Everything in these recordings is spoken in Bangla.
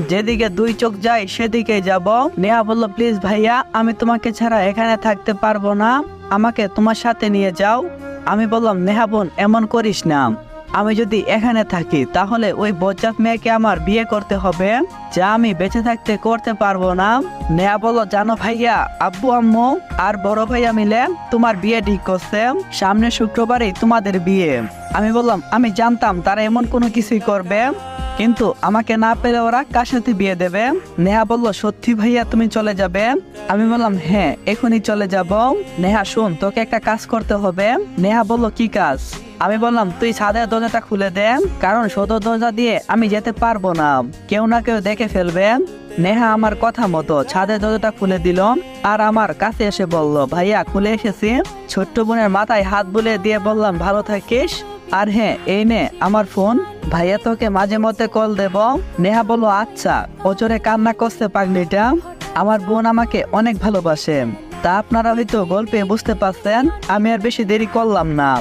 যেদিকে দুই চোখ যায় সেদিকে যাব। নেহা বলল, প্লিজ ভাইয়া, আমি তোমাকে ছাড়া এখানে থাকতে পারবো না, আমাকে তোমার সাথে নিয়ে যাও। আমি বললাম, নেহা বোন, এমন করিস না, আমি যদি এখানে থাকি তাহলে ওই বজ্জাত মেয়েকে আমার বিয়ে করতে হবে, যা আমি বেঁচে থাকতে করতে পারবো না। নেহা বলল, জানো ভাইয়া, আব্বু আম্মু আর বড় ভাইয়া মিলে তোমার বিয়ে ঠিক করছে, সামনে শুক্রবারই তোমাদের বিয়ে। আমি বললাম, আমি জানতাম তারা এমন কোনো কিছুই করবে, কিন্তু আমাকে না পেলে ওরা কার সাথে বিয়ে দেবে। নেহা বলল, সত্যি ভাইয়া তুমি চলে যাবে? আমি বললাম, হ্যাঁ, এখনই চলে যাব। নেহা শোন, তোকে একটা কাজ করতে হবে। নেহা বলল, কি কাজ? আমি বললাম, তুই ছাদের দরজাটা খুলে দে, কারণ সদর দরজা দিয়ে আমি যেতে পারবো না, কেউ না কেউ দেখে ফেলবে। নেহা আমার কথা মতো ছাদের দরজাটা খুলে দিল আর আমার কাছে এসে বলল, ভাইয়া খুলে এসেছি। ছোট্ট বোনের মাথায় হাত বুলিয়ে দিয়ে বললাম, ভালো থাকিস, আর হ্যাঁ, এই নে আমার ফোন, ভাইয়া তোকে মাঝে মধ্যে কল দেব। নেহা বলল, আচ্ছা। ওচরে কান্না করছে পাগলিটা। আমার বোন আমাকে অনেক ভালোবাসে, তা আপনারা হয়তো গল্পে বুঝতে পারছেন। আমি আর বেশি দেরি করলাম না,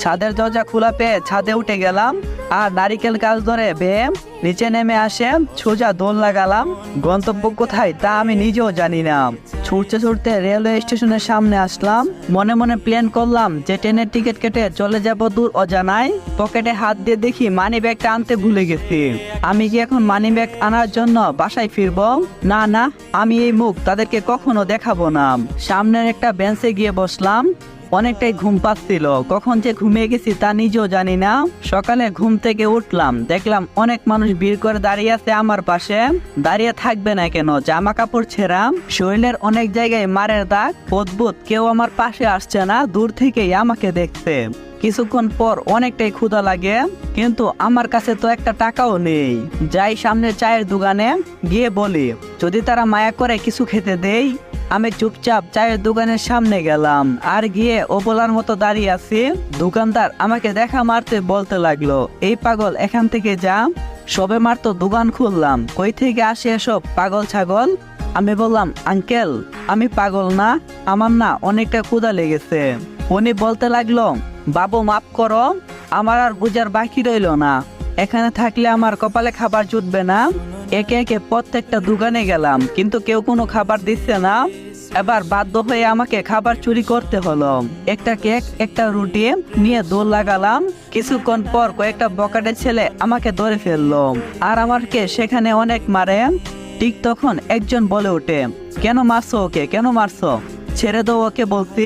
ছাদের দরজা খোলা পেয়ে ছাদে উঠে গেলাম আর নারিকেল গাছ ধরে বেয়ে নিচে নেমে আসে সোজা দোল লাগালাম। গন্তব্য কোথায় তা আমি নিজেও জানি না। ছুটতে ছুটতে রেলওয়ে স্টেশনের সামনে আসলাম। মনে মনে প্ল্যান করলাম যে ট্রেনের টিকিট কেটে চলে যাব দূর অজানায়। পকেটে হাত দিয়ে দেখি মানি ব্যাগটা আনতে ভুলে গেছি। আমি কি এখন মানি ব্যাগ আনার জন্য বাসায় ফিরবো? না না, আমি এই মুখ তাদেরকে কখনো দেখাবো না। সামনের একটা বেঞ্চে গিয়ে বসলাম। অনেকটাই ঘুম পাচ্ছিল, কখন যে ঘুমিয়ে গেছি তা নিজেও জানি না। সকালে ঘুম থেকে উঠলাম, দেখলাম অনেক মানুষ ভিড় করে দাঁড়িয়ে আছে আমার পাশে। দাঁড়িয়ে থাকবে না কেন, জামা কাপড় ছেঁড়া, শরীরের অনেক জায়গায় মারের দাগ। অদ্ভুত, কেউ আমার পাশে আসছে না, দূর থেকেই আমাকে দেখছে। কিছুক্ষণ পর অনেকটাই ক্ষুধা লাগে, কিন্তু আমার কাছে তো একটা টাকাও নেই। যাই সামনের চায়ের দোকানে গিয়ে বলি যদি তারা মায়া করে কিছু খেতে দেই। আমি চুপচাপ চায়ের দোকানের সামনে গেলাম আর গিয়ে ওপলার মতো দাঁড়িয়ে আছি। দোকানদার আমাকে দেখা মারতে বলতে লাগলো, এই পাগল, এখান থেকে যা। সবে মাত্র দোকান খুললাম, কই থেকে আসে এসব পাগল ছাগল? আমি বললাম, আঙ্কেল, আমি পাগল না, আমার না অনেকটা ক্ষুধা লেগেছে। উনি বলতে লাগলো, বাবু মাফ করো, আমার আর বুঝার বাকি রইল না, এখানে থাকলে আমার কপালে খাবার জুটবে না। একে একে প্রত্যেকটা দোকানে গেলাম, কিন্তু কেউ কোনো খাবার দিচ্ছে না। এবার বাধ্য হয়ে আমাকে খাবার চুরি করতে হলো। একটা কেক, একটা রুটি নিয়ে দৌড় লাগালাম। কিছুক্ষণ পর কয়েকটা বকাটে ছেলে আমাকে ধরে ফেললো আর আমাকে সেখানে অনেক মারে। ঠিক তখন একজন বলে ওঠে, কেন মারছো ওকে, কেন মারছো? ছেড়ে দাও ওকে বলছি।